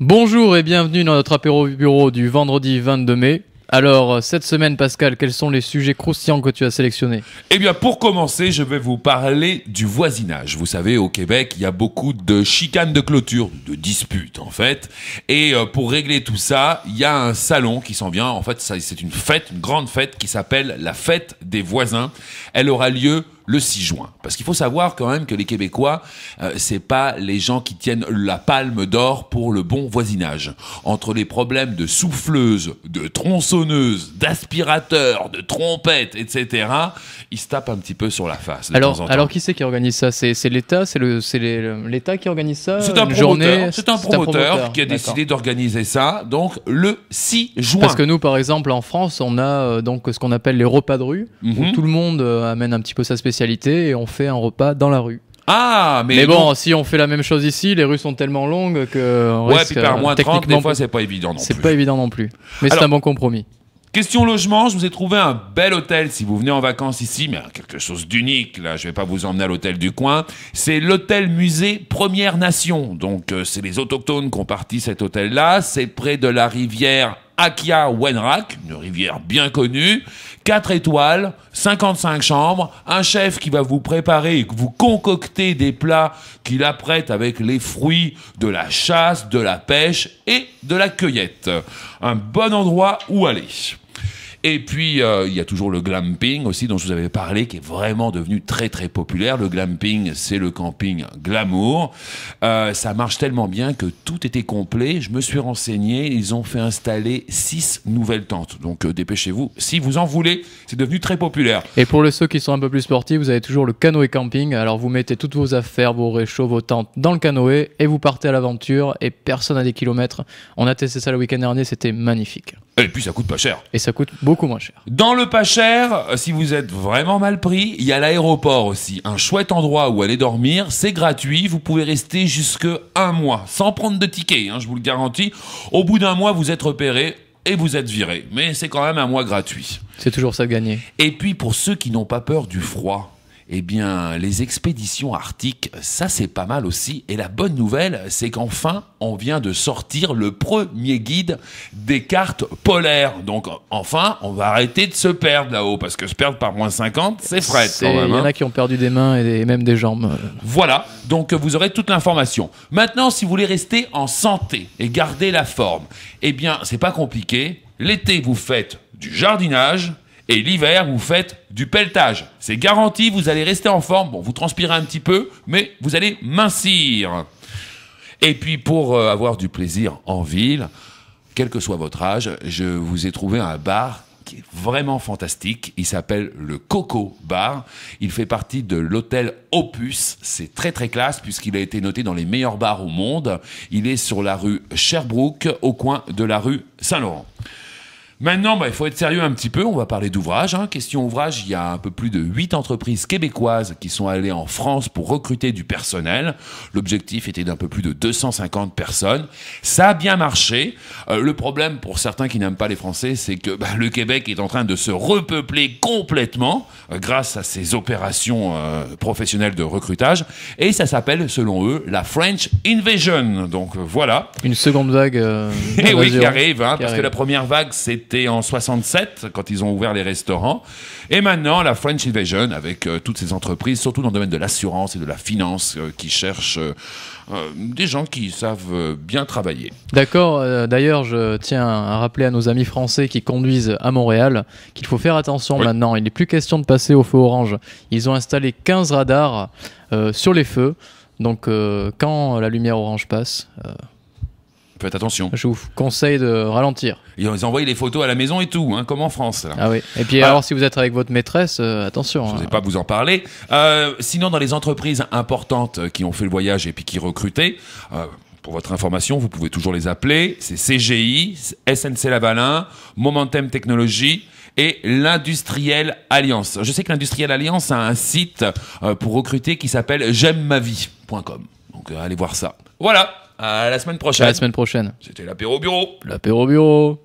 Bonjour et bienvenue dans notre apéro bureau du vendredi 22 mai. Alors, cette semaine, Pascal, quels sont les sujets croustillants que tu as sélectionnés? Eh bien, pour commencer, je vais vous parler du voisinage. Vous savez, au Québec, il y a beaucoup de chicanes de clôture, de disputes, en fait. Et pour régler tout ça, il y a un salon qui s'en vient. En fait, c'est une fête, une grande fête qui s'appelle la Fête des voisins. Elle aura lieu le 6 juin. Parce qu'il faut savoir quand même que les Québécois, c'est pas les gens qui tiennent la palme d'or pour le bon voisinage. Entre les problèmes de souffleuses, de tronçonneuses, d'aspirateurs, de trompettes, etc., ils se tapent un petit peu sur la face de temps en temps. Alors qui c'est qui organise ça? C'est l'État? C'est l'État qui organise ça? C'est un promoteur, c'est un promoteur qui a décidé d'organiser ça, donc le 6 juin. Parce que nous, par exemple, en France, on a donc ce qu'on appelle les repas de rue, où tout le monde amène un petit peu sa spécialité et on fait un repas dans la rue. Ah, mais bon, si on fait la même chose ici, les rues sont tellement longues que puis par moins 30, des fois, c'est pas évident non plus. C'est pas évident non plus. Mais c'est un bon compromis. Question logement, je vous ai trouvé un bel hôtel si vous venez en vacances ici, mais quelque chose d'unique, là, je vais pas vous emmener à l'hôtel du coin. C'est l'hôtel musée Première Nation. Donc, c'est les autochtones qui ont parti cet hôtel-là. C'est près de la rivière Akia-Wenrak, une rivière bien connue. 4 étoiles, 55 chambres, un chef qui va vous préparer et vous concocter des plats qu'il apprête avec les fruits de la chasse, de la pêche et de la cueillette. Un bon endroit où aller. Et puis, il y a toujours le glamping aussi, dont je vous avais parlé, qui est vraiment devenu très très populaire. Le glamping, c'est le camping glamour. Ça marche tellement bien que tout était complet. Je me suis renseigné, ils ont fait installer 6 nouvelles tentes. Donc, dépêchez-vous, si vous en voulez, c'est devenu très populaire. Et pour ceux qui sont un peu plus sportifs, vous avez toujours le canoë camping. Alors, vous mettez toutes vos affaires, vos réchauds, vos tentes dans le canoë et vous partez à l'aventure et personne n'a des kilomètres. On a testé ça le week-end dernier, c'était magnifique. Et puis, ça coûte pas cher. Et ça coûte beaucoup moins cher. Dans le pas cher, si vous êtes vraiment mal pris, il y a l'aéroport aussi. Un chouette endroit où aller dormir, c'est gratuit. Vous pouvez rester jusque 1 mois, sans prendre de ticket, je vous le garantis. Au bout d'1 mois, vous êtes repéré et vous êtes viré. Mais c'est quand même 1 mois gratuit. C'est toujours ça de gagner. Et puis, pour ceux qui n'ont pas peur du froid, eh bien, les expéditions arctiques, ça c'est pas mal aussi. Et la bonne nouvelle, c'est qu'enfin, on vient de sortir le premier guide des cartes polaires. Donc, enfin, on va arrêter de se perdre là-haut, parce que se perdre par moins 50, c'est frais quand même. Il y en a qui ont perdu des mains et même des jambes. Voilà, donc vous aurez toute l'information. Maintenant, si vous voulez rester en santé et garder la forme, eh bien, c'est pas compliqué. L'été, vous faites du jardinage. Et l'hiver, vous faites du pelletage. C'est garanti, vous allez rester en forme. Bon, vous transpirez un petit peu, mais vous allez mincir. Et puis, pour avoir du plaisir en ville, quel que soit votre âge, je vous ai trouvé un bar qui est vraiment fantastique. Il s'appelle le Coco Bar. Il fait partie de l'hôtel Opus. C'est très très classe puisqu'il a été noté dans les meilleurs bars au monde. Il est sur la rue Sherbrooke, au coin de la rue Saint-Laurent. Maintenant, il faut être sérieux un petit peu, on va parler d'ouvrage. Question ouvrage, il y a un peu plus de 8 entreprises québécoises qui sont allées en France pour recruter du personnel. L'objectif était d'un peu plus de 250 personnes. Ça a bien marché. Le problème pour certains qui n'aiment pas les Français, c'est que le Québec est en train de se repeupler complètement grâce à ces opérations professionnelles de recrutage. Et ça s'appelle, selon eux, la French Invasion. Donc voilà. Une seconde vague. Et oui, qui arrive, parce que la première vague, c'était en 67, quand ils ont ouvert les restaurants. Et maintenant, la French Invasion, avec toutes ces entreprises, surtout dans le domaine de l'assurance et de la finance, qui cherchent des gens qui savent bien travailler. D'accord. D'ailleurs, je tiens à rappeler à nos amis français qui conduisent à Montréal qu'il faut faire attention maintenant. Il n'est plus question de passer au feu orange. Ils ont installé 15 radars sur les feux. Donc, quand la lumière orange passe... Faites attention. Je vous conseille de ralentir. Ils ont envoyé les photos à la maison et tout, comme en France. Là. Ah oui. Et puis alors, si vous êtes avec votre maîtresse, attention. Je ne vais pas vous en parler. Sinon, dans les entreprises importantes qui ont fait le voyage et puis qui recrutaient, pour votre information, vous pouvez toujours les appeler. C'est CGI, SNC-Lavalin, Momentum Technologies et l'Industriel Alliance. Je sais que l'Industriel Alliance a un site pour recruter qui s'appelle j'aimemavie.com. Donc allez voir ça. Voilà. À la semaine prochaine. À la semaine prochaine. C'était l'apéro bureau. L'apéro bureau.